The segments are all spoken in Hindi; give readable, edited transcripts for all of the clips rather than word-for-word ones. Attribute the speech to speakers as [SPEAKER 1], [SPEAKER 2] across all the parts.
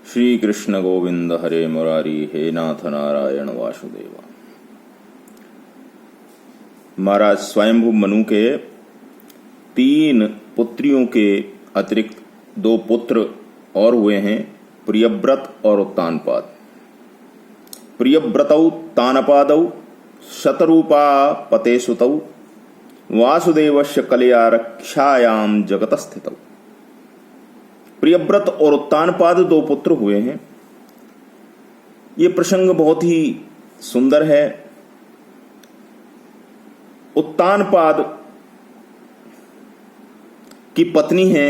[SPEAKER 1] श्री कृष्ण गोविंद हरे मुरारी, हे नाथ नारायण वासुदेवा। महाराज स्वयंभू मनु के 3 पुत्रियों के अतिरिक्त 2 पुत्र और हुए हैं, प्रियव्रत और उत्तानपाद। प्रियव्रतौ तानपादौ शतरूपा पते सुतौ वासुदेवस्य कलया रक्षायाम जगत स्थितौ। प्रियव्रत और उत्तानपाद 2 पुत्र हुए हैं। ये प्रसंग बहुत ही सुंदर है। उत्तानपाद की पत्नी है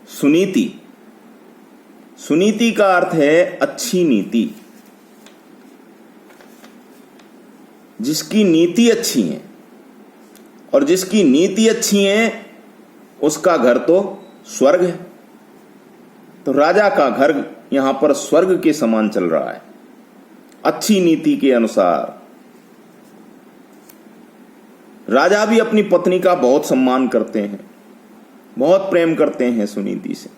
[SPEAKER 1] सुनीति। सुनीति का अर्थ है अच्छी नीति, जिसकी नीति अच्छी है, और जिसकी नीति अच्छी है उसका घर तो स्वर्ग है। तो राजा का घर यहां पर स्वर्ग के समान चल रहा है, अच्छी नीति के अनुसार। राजा भी अपनी पत्नी का बहुत सम्मान करते हैं, बहुत प्रेम करते हैं सुनीति से।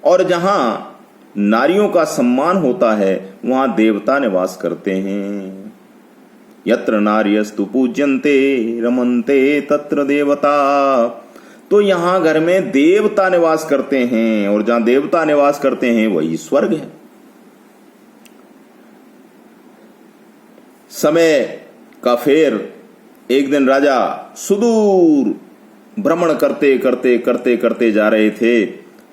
[SPEAKER 1] और जहां नारियों का सम्मान होता है वहां देवता निवास करते हैं। यत्र नार्यस्तु पूज्यन्ते रमन्ते तत्र देवता। तो यहां घर में देवता निवास करते हैं, और जहां देवता निवास करते हैं वही स्वर्ग है। समय का फेर एक दिन राजा सुदूर भ्रमण करते करते करते करते जा रहे थे,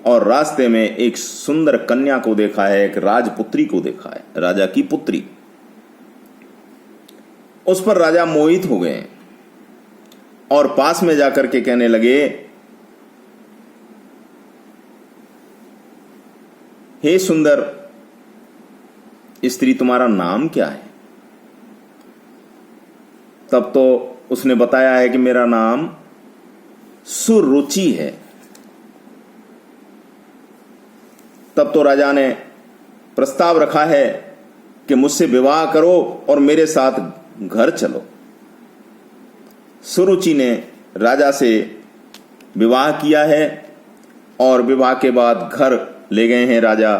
[SPEAKER 1] और रास्ते में एक सुंदर कन्या को देखा है, एक राजपुत्री को देखा है, राजा की पुत्री। उस पर राजा मोहित हो गए और पास में जाकर के कहने लगे, हे सुंदर स्त्री, तुम्हारा नाम क्या है? तब तो उसने बताया है कि मेरा नाम सुरुचि है। तब तो राजा ने प्रस्ताव रखा है कि मुझसे विवाह करो और मेरे साथ घर चलो। सुरुचि ने राजा से विवाह किया है, और विवाह के बाद घर ले गए हैं राजा,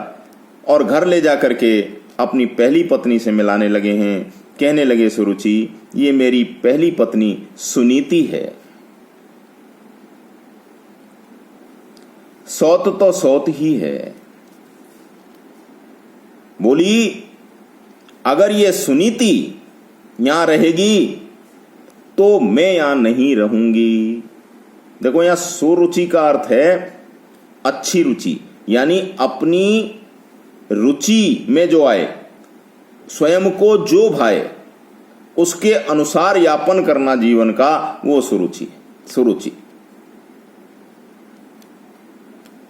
[SPEAKER 1] और घर ले जाकर के अपनी पहली पत्नी से मिलाने लगे हैं। कहने लगे, सुरुचि, ये मेरी पहली पत्नी सुनीति है। सौत तो सौत ही है। बोली, अगर ये सुनीति यहां रहेगी तो मैं यहां नहीं रहूंगी। देखो, यहां सुरुचि का अर्थ है अच्छी रुचि, यानी अपनी रुचि में जो आए, स्वयं को जो भाए उसके अनुसार यापन करना जीवन का, वो सुरुचि। सुरुचि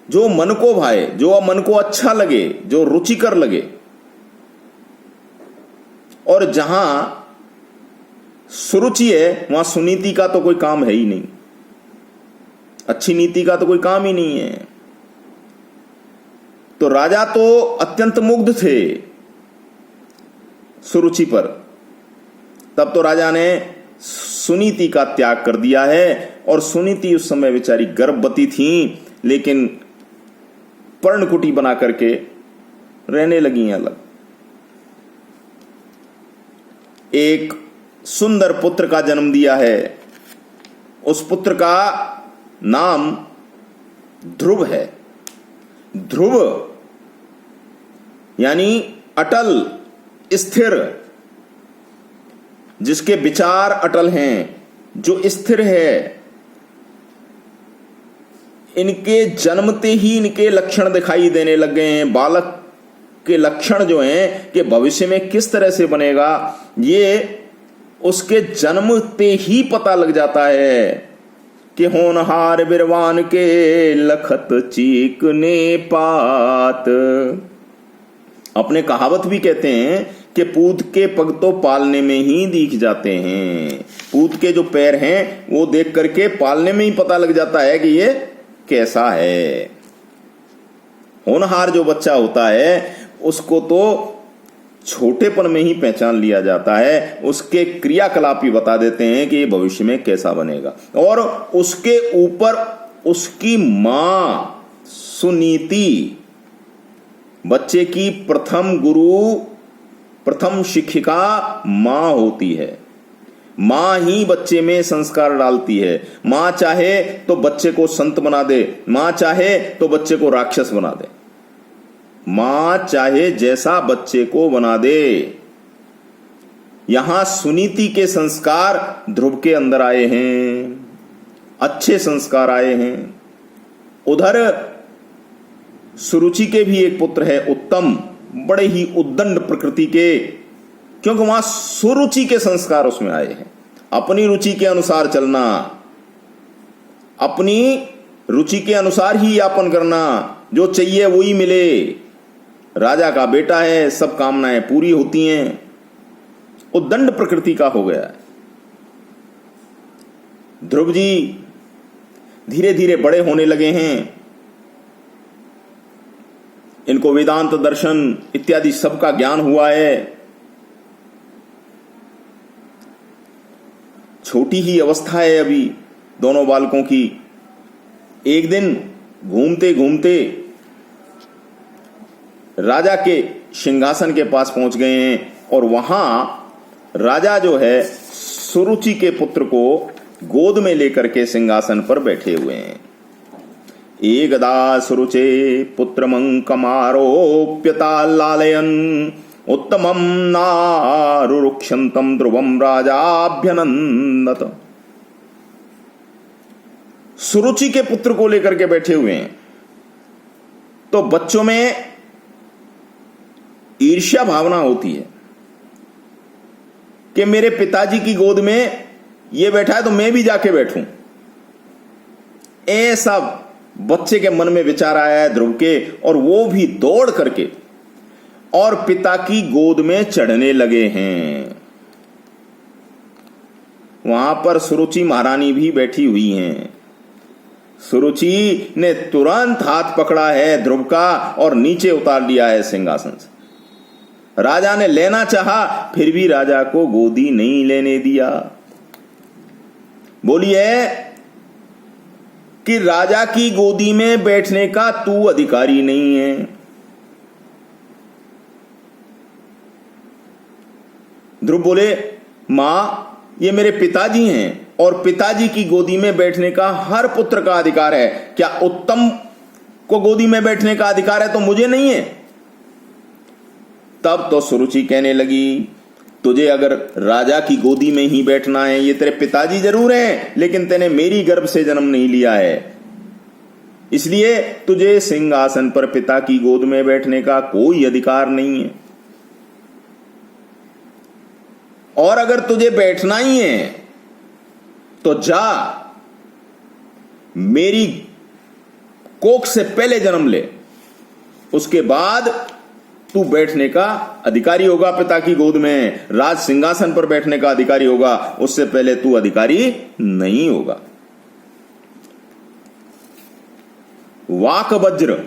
[SPEAKER 1] जो मन को भाए, जो मन को अच्छा लगे, जो रुचिकर लगे। और जहां सुरुचि है वहां सुनीति का तो कोई काम है ही नहीं, अच्छी नीति का तो कोई काम ही नहीं है। तो राजा तो अत्यंत मुग्ध थे सुरुचि पर। तब तो राजा ने सुनीति का त्याग कर दिया है, और सुनीति उस समय बेचारी गर्भवती थी, लेकिन पर्णकुटी बना करके रहने लगी अलग। एक सुंदर पुत्र का जन्म दिया है। उस पुत्र का नाम ध्रुव है। ध्रुव यानी अटल, स्थिर, जिसके विचार अटल हैं, जो स्थिर है। इनके जन्मते ही इनके लक्षण दिखाई देने लग गए हैं। बालक के लक्षण जो हैं कि भविष्य में किस तरह से बनेगा, ये उसके जन्मते ही पता लग जाता है कि होनहार बिरवान के लखत चीकने पात। अपने कहावत भी कहते हैं कि पूत के पग तो पालने में ही दिख जाते हैं। पूत के जो पैर हैं वो देख करके पालने में ही पता लग जाता है कि ये कैसा है। होनहार जो बच्चा होता है उसको तो छोटेपन में ही पहचान लिया जाता है, उसके क्रियाकलाप ही बता देते हैं कि ये भविष्य में कैसा बनेगा। और उसके ऊपर उसकी मां सुनीति बच्चे की प्रथम गुरु, प्रथम शिक्षिका मां होती है। मां ही बच्चे में संस्कार डालती है। मां चाहे तो बच्चे को संत बना दे, मां चाहे तो बच्चे को राक्षस बना दे, मां चाहे जैसा बच्चे को बना दे। यहां सुनीति के संस्कार ध्रुव के अंदर आए हैं, अच्छे संस्कार आए हैं। उधर सुरुचि के भी एक पुत्र है उत्तम, बड़े ही उद्दंड प्रकृति के, क्योंकि वहां सुरुचि के संस्कार उसमें आए हैं। अपनी रुचि के अनुसार चलना, अपनी रुचि के अनुसार ही यापन करना, जो चाहिए वही मिले। राजा का बेटा है, सब कामनाएं पूरी होती हैं, उद्दंड प्रकृति का हो गया है। ध्रुव जी धीरे धीरे बड़े होने लगे हैं। इनको वेदांत दर्शन इत्यादि सबका ज्ञान हुआ है। छोटी ही अवस्था है अभी दोनों बालकों की। एक दिन घूमते घूमते राजा के सिंहासन के पास पहुंच गए हैं और वहां राजा जो है सुरुचि के पुत्र को गोद में लेकर के सिंहासन पर बैठे हुए हैं। एकदा सुरुचे पुत्रमंकमारोप्यता लालयन उत्तमं नारुरुक्षंतम ध्रुवम राजाभ्यनंदत। सुरुचि के पुत्र को लेकर के बैठे हुए हैं। तो बच्चों में ईर्ष्या भावना होती है कि मेरे पिताजी की गोद में ये बैठा है तो मैं भी जाके बैठूं। ऐसा बच्चे के मन में विचार आया है ध्रुव के, और वो भी दौड़ करके और पिता की गोद में चढ़ने लगे हैं। वहां पर सुरुचि महारानी भी बैठी हुई हैं। सुरुचि ने तुरंत हाथ पकड़ा है ध्रुव का और नीचे उतार लिया है सिंहासन से। राजा ने लेना चाहा, फिर भी राजा को गोदी नहीं लेने दिया। बोली है कि राजा की गोदी में बैठने का तू अधिकारी नहीं है। ध्रुव बोले, मां ये मेरे पिताजी हैं और पिताजी की गोदी में बैठने का हर पुत्र का अधिकार है। क्या उत्तम को गोदी में बैठने का अधिकार है तो मुझे नहीं है? तब तो सुरुचि कहने लगी, तुझे अगर राजा की गोदी में ही बैठना है, ये तेरे पिताजी जरूर हैं लेकिन तूने मेरी गर्भ से जन्म नहीं लिया है, इसलिए तुझे सिंहासन पर पिता की गोद में बैठने का कोई अधिकार नहीं है। और अगर तुझे बैठना ही है तो जा, मेरी कोख से पहले जन्म ले, उसके बाद तू बैठने का अधिकारी होगा पिता की गोद में, राज सिंहासन पर बैठने का अधिकारी होगा, उससे पहले तू अधिकारी नहीं होगा। वाक वज्र,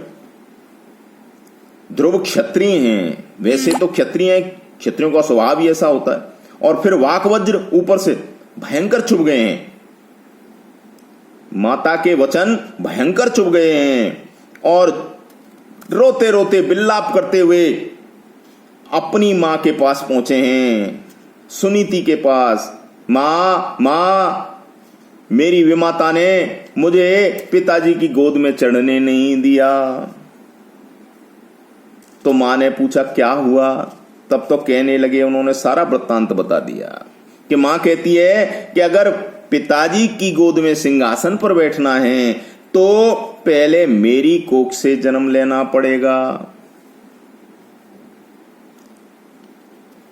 [SPEAKER 1] ध्रुव क्षत्रिय हैं, वैसे तो क्षत्रिय हैं, क्षत्रियों का स्वभाव ही ऐसा होता है, और फिर वाक वज्र ऊपर से भयंकर चुभ गए हैं। माता के वचन भयंकर चुभ गए हैं और रोते रोते बिल्लाप करते हुए अपनी मां के पास पहुंचे हैं, सुनीति के पास। मां, मेरी विमाता ने मुझे पिताजी की गोद में चढ़ने नहीं दिया। तो मां ने पूछा क्या हुआ? तब तो कहने लगे, उन्होंने सारा वृत्तांत बता दिया कि मां कहती है कि अगर पिताजी की गोद में सिंहासन पर बैठना है तो पहले मेरी कोख से जन्म लेना पड़ेगा।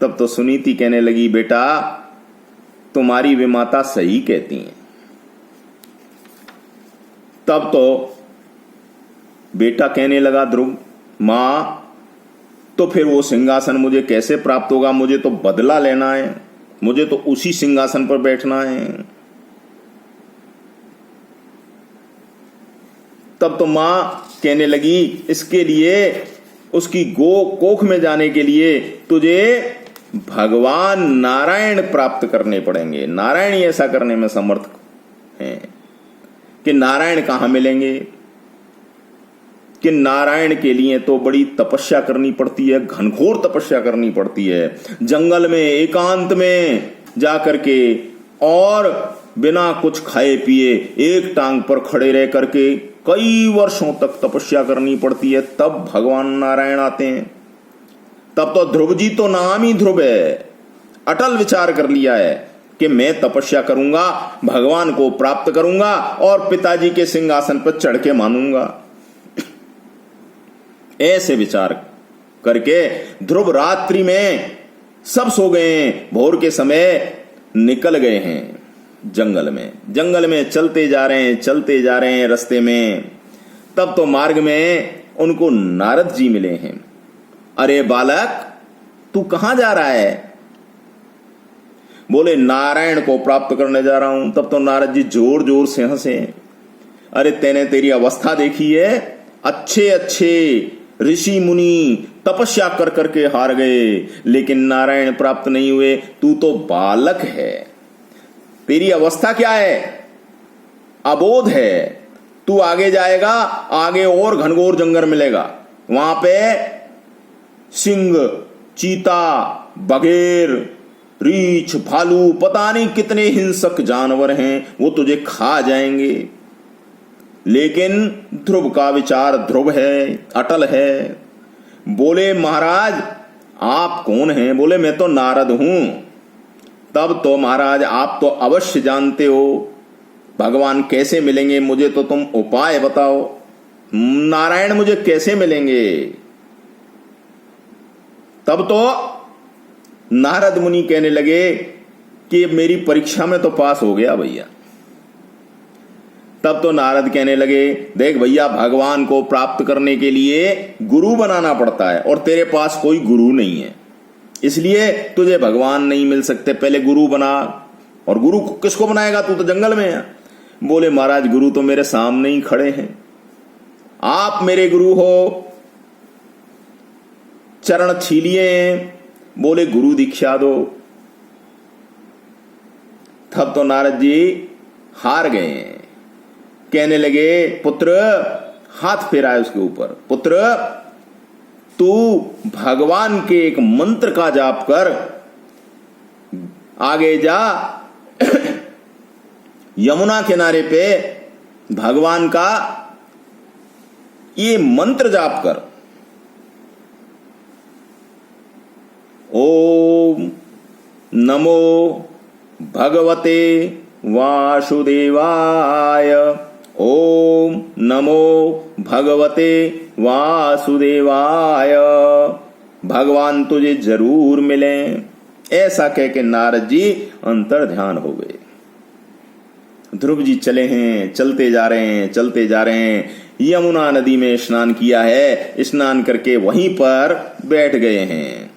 [SPEAKER 1] तब तो सुनीति कहने लगी, बेटा तुम्हारी विमाता सही कहती हैं। तब तो बेटा कहने लगा ध्रुव, मां तो फिर वो सिंहासन मुझे कैसे प्राप्त होगा? मुझे तो बदला लेना है, मुझे तो उसी सिंहासन पर बैठना है। तब तो मां कहने लगी, इसके लिए उसकी कोख में जाने के लिए तुझे भगवान नारायण प्राप्त करने पड़ेंगे। नारायण ही ऐसा करने में समर्थ हैं कि नारायण कहां मिलेंगे, कि नारायण के लिए तो बड़ी तपस्या करनी पड़ती है, घनघोर तपस्या करनी पड़ती है, जंगल में एकांत में जाकर के और बिना कुछ खाए पिए एक टांग पर खड़े रह करके कई वर्षों तक तपस्या करनी पड़ती है, तब भगवान नारायण आते हैं। तब तो ध्रुव जी तो नाम ही ध्रुव है, अटल विचार कर लिया है कि मैं तपस्या करूंगा, भगवान को प्राप्त करूंगा और पिताजी के सिंहासन पर चढ़ के मानूंगा। ऐसे विचार करके ध्रुव रात्रि में सब सो गए हैं, भोर के समय निकल गए हैं जंगल में। जंगल में चलते जा रहे हैं रास्ते में। तब तो मार्ग में उनको नारद जी मिले हैं। अरे बालक, तू कहां जा रहा है? बोले नारायण को प्राप्त करने जा रहा हूं। तब तो नारद जी जोर जोर से हंसे। अरे तेने तेरी अवस्था देखी है, अच्छे अच्छे ऋषि मुनि तपस्या कर करके हार गए, लेकिन नारायण प्राप्त नहीं हुए। तू तो बालक है, तेरी अवस्था क्या है? अबोध है। तू आगे जाएगा, आगे और घनघोर जंगल मिलेगा, वहां पे सिंह, चीता, बघेर, रीछ, भालू, पता नहीं कितने हिंसक जानवर हैं, वो तुझे खा जाएंगे। लेकिन ध्रुव का विचार ध्रुव है, अटल है। बोले महाराज आप कौन हैं? बोले मैं तो नारद हूं। तब तो महाराज आप तो अवश्य जानते हो भगवान कैसे मिलेंगे, मुझे तो तुम उपाय बताओ। नारायण मुझे कैसे मिलेंगे? तब तो नारद मुनि कहने लगे कि मेरी परीक्षा में तो पास हो गया भैया। तब तो नारद कहने लगे, देख भैया, भगवान को प्राप्त करने के लिए गुरु बनाना पड़ता है और तेरे पास कोई गुरु नहीं है, इसलिए तुझे भगवान नहीं मिल सकते। पहले गुरु बना। और गुरु किसको बनाएगा? तू तो जंगल में है। बोले महाराज गुरु तो मेरे सामने ही खड़े हैं, आप मेरे गुरु हो, चरण छीलिए। बोले गुरु दीक्षा दो। तब तो नारद जी हार गए। कहने लगे, पुत्र, हाथ फेराए उसके ऊपर, पुत्र तू भगवान के एक मंत्र का जाप कर, आगे जा यमुना किनारे पे भगवान का ये मंत्र जाप कर, ओम नमो भगवते वासुदेवाय, ओम नमो भगवते वासुदेवाय, भगवान तुझे जरूर मिले। ऐसा कह के नारद जी अंतर ध्यान हो गए। ध्रुव जी चले हैं, चलते जा रहे हैं। यमुना नदी में स्नान किया है, स्नान करके वहीं पर बैठ गए हैं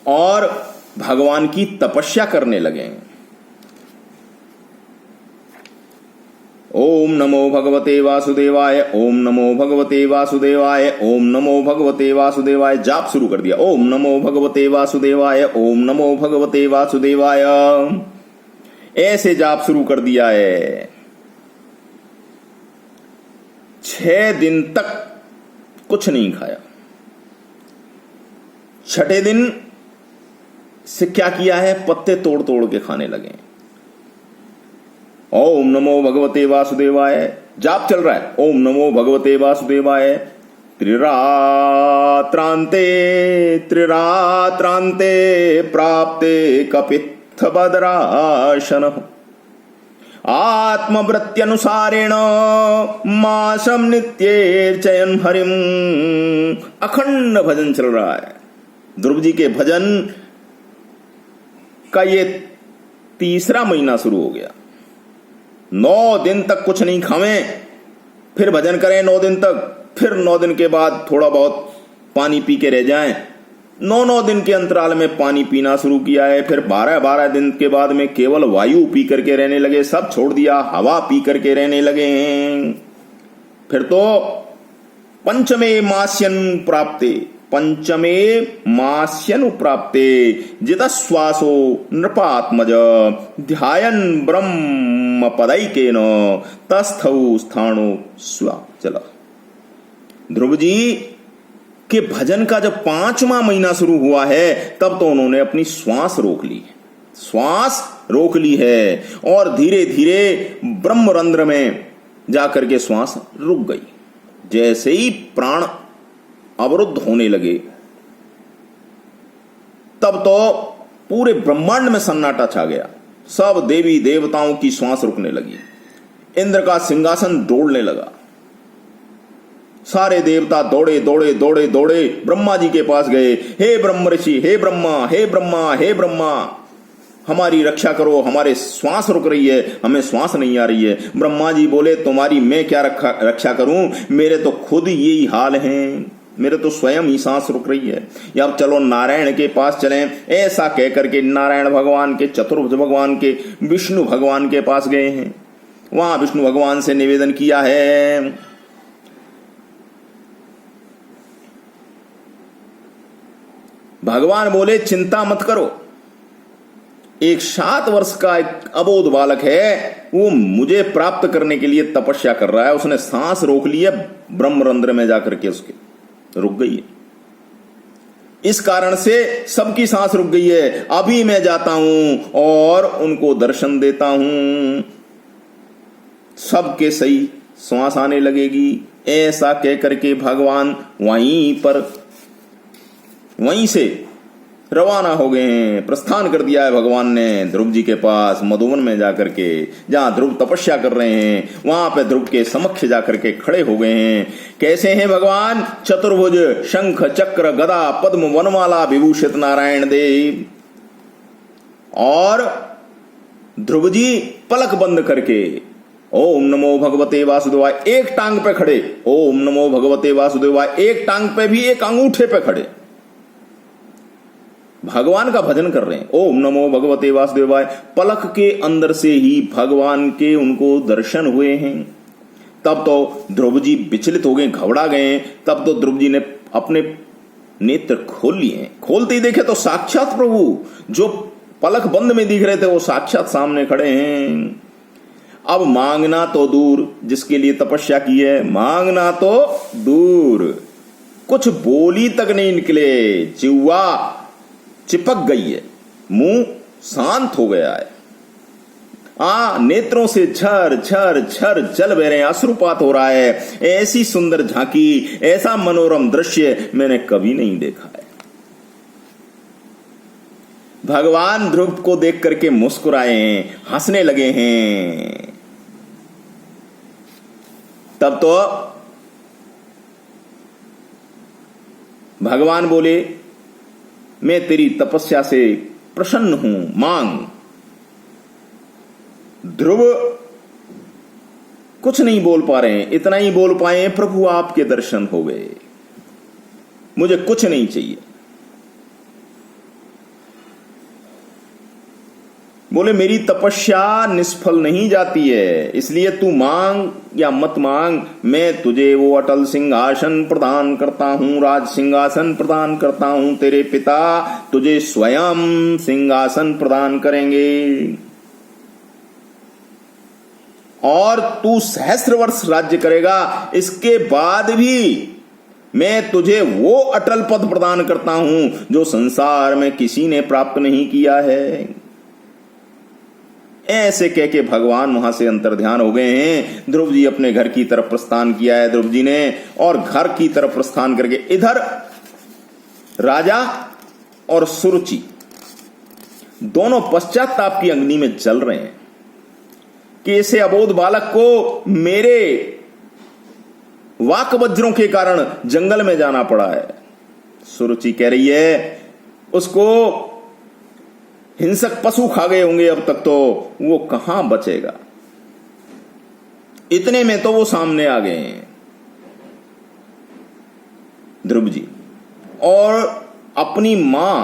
[SPEAKER 1] और भगवान की तपस्या करने लगे। ओम नमो भगवते वासुदेवाय, ओम नमो भगवते वासुदेवाय, ओम नमो भगवते वासुदेवाय। जाप शुरू कर दिया, ओम नमो भगवते वासुदेवाय, ओम नमो भगवते वासुदेवाय। ऐसे जाप शुरू कर दिया है। 6 दिन तक कुछ नहीं खाया। 6ठे दिन से क्या किया है? पत्ते तोड़ तोड़ के खाने लगे। ओम नमो भगवते वासुदेवाय जाप चल रहा है। ओम नमो भगवते वासुदेवाय। त्रिरात्रांते त्रिरात्रांते प्राप्ते कपित्थ बदराशन आत्मवृत्त्यनुसारेण मासम नित्येर्चयन हरिम। अखंड भजन चल रहा है। ध्रुव जी के भजन का ये 3रा महीना शुरू हो गया। 9 दिन तक कुछ नहीं खावे, फिर भजन करें 9 दिन तक, फिर 9 दिन के बाद थोड़ा बहुत पानी पी के रह जाएं। 9 दिन के अंतराल में पानी पीना शुरू किया है। फिर 12 दिन के बाद में केवल वायु पी करके रहने लगे। सब छोड़ दिया, हवा पी करके रहने लगे हैं। फिर तो पंचमे मास्यन प्राप्ते, पंचमे मास्यनु प्राप्ते जित श्वासो नृपात्मज ध्यायन ब्रह्म ब्रह्म पदैकेनो तस्थौ स्थाणु स्वा। चला, ध्रुव जी के भजन का जब 5वां महीना शुरू हुआ है तब तो उन्होंने अपनी श्वास रोक ली, श्वास रोक ली है, और धीरे धीरे ब्रह्मरंध्र में जाकर के श्वास रुक गई। जैसे ही प्राण अवरुद्ध होने लगे तब तो पूरे ब्रह्मांड में सन्नाटा छा गया, सब देवी देवताओं की श्वास रुकने लगी, इंद्र का सिंहासन डोलने लगा, सारे देवता दौड़े दौड़े दौड़े दौड़े ब्रह्मा जी के पास गए। हे ब्रह्म ऋषि, हे ब्रह्मा, हे ब्रह्मा, हे ब्रह्मा, हमारी रक्षा करो, हमारे श्वास रुक रही है, हमें श्वास नहीं आ रही है। ब्रह्मा जी बोले तुम्हारी मैं क्या रक्षा करूं, मेरे तो खुद यही हाल है, मेरे तो स्वयं ही सांस रुक रही है। अब चलो नारायण के पास चलें। ऐसा कहकर के नारायण भगवान के, चतुर्भुज भगवान के, विष्णु भगवान के पास गए हैं। वहां विष्णु भगवान से निवेदन किया है, भगवान बोले चिंता मत करो, एक 7 वर्ष का एक अबोध बालक है, वो मुझे प्राप्त करने के लिए तपस्या कर रहा है, उसने सांस रोक ली है, ब्रह्मरंध्र में जाकर के उसके रुक गई है, इस कारण से सबकी सांस रुक गई है। अभी मैं जाता हूं और उनको दर्शन देता हूं, सबके सही श्वास आने लगेगी। ऐसा कहकर के भगवान वहीं से रवाना हो गए हैं, प्रस्थान कर दिया है भगवान ने ध्रुव जी के पास, मधुवन में जाकर के, जहां ध्रुव तपस्या कर रहे हैं, वहां पे ध्रुव के समक्ष जाकर के खड़े हो गए हैं। कैसे हैं भगवान? चतुर्भुज, शंख चक्र गदा पद्म वनमाला विभूषित नारायण देव। और ध्रुव जी पलक बंद करके ओम नमो भगवते वासुदेवाय एक टांग पे खड़े, ओम नमो भगवते वासुदेवाय एक टांग पे भी, एक अंगूठे पे खड़े, भगवान का भजन कर रहे हैं। ओम नमो भगवते वासुदेवाय। पलक के अंदर से ही भगवान के उनको दर्शन हुए हैं। तब तो ध्रुव जी विचलित हो गए, घबरा गए। तब तो ध्रुव जी ने अपने नेत्र खोल लिए, खोलते ही देखे तो साक्षात प्रभु जो पलक बंद में दिख रहे थे वो साक्षात सामने खड़े हैं। अब मांगना तो दूर, जिसके लिए तपस्या की है, मांगना तो दूर, कुछ बोली तक नहीं निकले, जिह्वा चिपक गई है, मुंह शांत हो गया है, नेत्रों से झर झर झर जल बह रहे हैं, अश्रुपात हो रहा है। ऐसी सुंदर झांकी, ऐसा मनोरम दृश्य मैंने कभी नहीं देखा है। भगवान ध्रुव को देख करके मुस्कुराए हैं, हंसने लगे हैं। तब तो भगवान बोले मैं तेरी तपस्या से प्रसन्न हूं, मांग। ध्रुव कुछ नहीं बोल पा रहे हैं, इतना ही बोल पाए प्रभु आपके दर्शन हो गए, मुझे कुछ नहीं चाहिए। बोले मेरी तपस्या निष्फल नहीं जाती है, इसलिए तू मांग या मत मांग, मैं तुझे वो अटल सिंहासन प्रदान करता हूं, राज सिंहासन प्रदान करता हूं। तेरे पिता तुझे स्वयं सिंहासन प्रदान करेंगे और तू सहस्र वर्ष राज्य करेगा। इसके बाद भी मैं तुझे वो अटल पद प्रदान करता हूं जो संसार में किसी ने प्राप्त नहीं किया है। ऐसे कह के भगवान वहां से अंतर्ध्यान हो गए हैं। ध्रुव जी अपने घर की तरफ प्रस्थान किया है ध्रुव जी ने, और घर की तरफ प्रस्थान करके इधर राजा और सुरुचि दोनों पश्चाताप की अग्नि में जल रहे हैं कि ऐसे अबोध बालक को मेरे वाक वज्रों के कारण जंगल में जाना पड़ा है। सुरुचि कह रही है उसको हिंसक पशु खा गए होंगे, अब तक तो वो कहां बचेगा। इतने में तो वो सामने आ गए हैं ध्रुव जी, और अपनी मां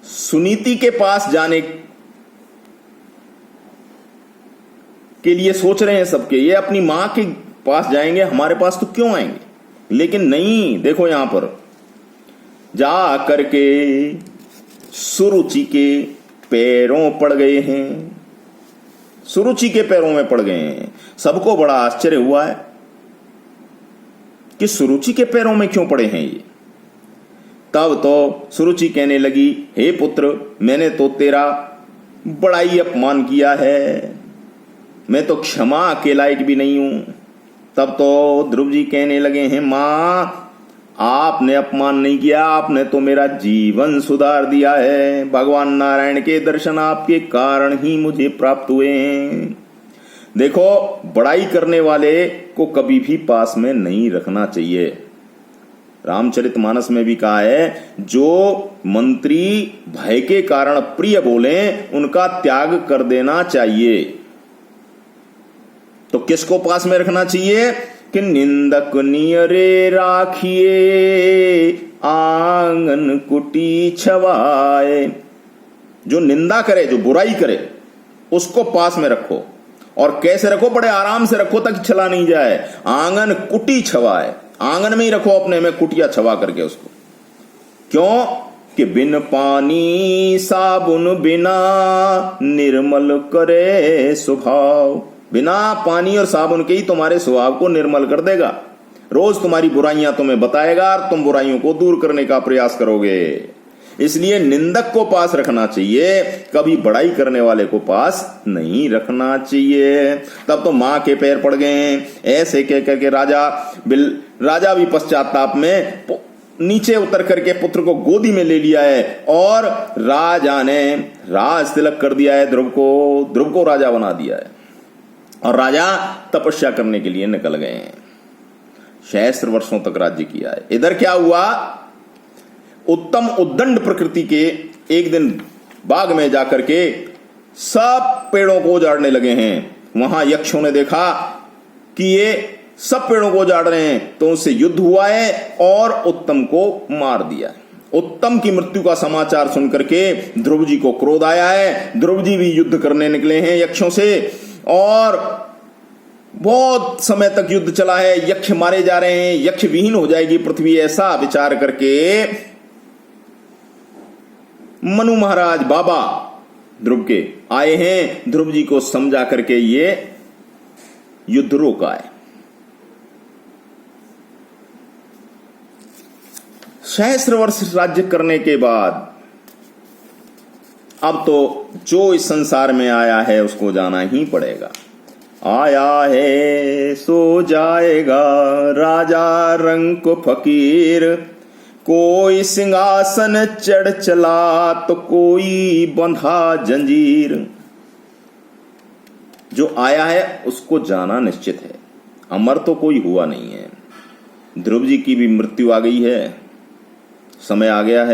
[SPEAKER 1] सुनीति के पास जाने के लिए सोच रहे हैं सबके, ये अपनी मां के पास जाएंगे, हमारे पास तो क्यों आएंगे। लेकिन नहीं, देखो यहां पर जा करके सुरुचि के पैरों पड़ गए हैं। सुरुचि के पैरों में पड़ गए हैं। सबको बड़ा आश्चर्य हुआ है कि सुरुचि के पैरों में क्यों पड़े हैं ये। तब तो सुरुचि कहने लगी, हे पुत्र, मैंने तो तेरा बड़ा ही अपमान किया है, मैं तो क्षमा के लायक भी नहीं हूं। तब तो ध्रुव जी कहने लगे हैं, मां, आपने अपमान नहीं किया, आपने तो मेरा जीवन सुधार दिया है। भगवान नारायण के दर्शन आपके कारण ही मुझे प्राप्त हुए हैं। देखो, बड़ाई करने वाले को कभी भी पास में नहीं रखना चाहिए। रामचरितमानस में भी कहा है, जो मंत्री भय के कारण प्रिय बोले उनका त्याग कर देना चाहिए। तो किसको पास में रखना चाहिए कि निंदक नियरे राखिए, आंगन कुटी छवाए। जो निंदा करे, जो बुराई करे, उसको पास में रखो। और कैसे रखो? बड़े आराम से रखो ताकि चला नहीं जाए। आंगन कुटी छवाए, आंगन में ही रखो अपने में कुटिया छवा करके उसको। क्यों? कि बिन पानी साबुन बिना निर्मल करे स्वभाव। बिना पानी और साबुन के ही तुम्हारे स्वभाव को निर्मल कर देगा। रोज तुम्हारी बुराइयां तुम्हें बताएगा और तुम बुराइयों को दूर करने का प्रयास करोगे। इसलिए निंदक को पास रखना चाहिए, कभी बड़ाई करने वाले को पास नहीं रखना चाहिए। तब तो मां के पैर पड़ गए। ऐसे कह करके राजा भी पश्चाताप में नीचे उतर करके पुत्र को गोदी में ले लिया है और राजा ने राज तिलक कर दिया है। ध्रुव को राजा बना दिया है और राजा तपस्या करने के लिए निकल गए हैं। सहस्त्र वर्षों तक राज्य किया है। इधर क्या हुआ? उत्तम उद्दंड प्रकृति के एक दिन बाग में जाकर के सब पेड़ों को उजाड़ने लगे हैं। वहां यक्षों ने देखा कि ये सब पेड़ों को उजाड़ रहे हैं, तो उनसे युद्ध हुआ है और उत्तम को मार दिया। उत्तम की मृत्यु का समाचार सुनकर के ध्रुव जी को क्रोध आया है। ध्रुव जी भी युद्ध करने निकले हैं यक्षों से और बहुत समय तक युद्ध चला है। यक्ष मारे जा रहे हैं, यक्ष विहीन हो जाएगी पृथ्वी, ऐसा विचार करके मनु महाराज बाबा ध्रुव के आए हैं। ध्रुव जी को समझा करके ये युद्ध रोका है। सहस्त्र वर्ष राज्य करने के बाद अब तो जो इस संसार में आया है उसको जाना ही पड़ेगा। आया है सो जाएगा, राजा रंक फकीर। कोई सिंहासन चढ़ चला तो कोई बंधा जंजीर। जो आया है उसको जाना निश्चित है। अमर तो कोई हुआ नहीं है। ध्रुव जी की भी मृत्यु आ गई है, समय आ गया है।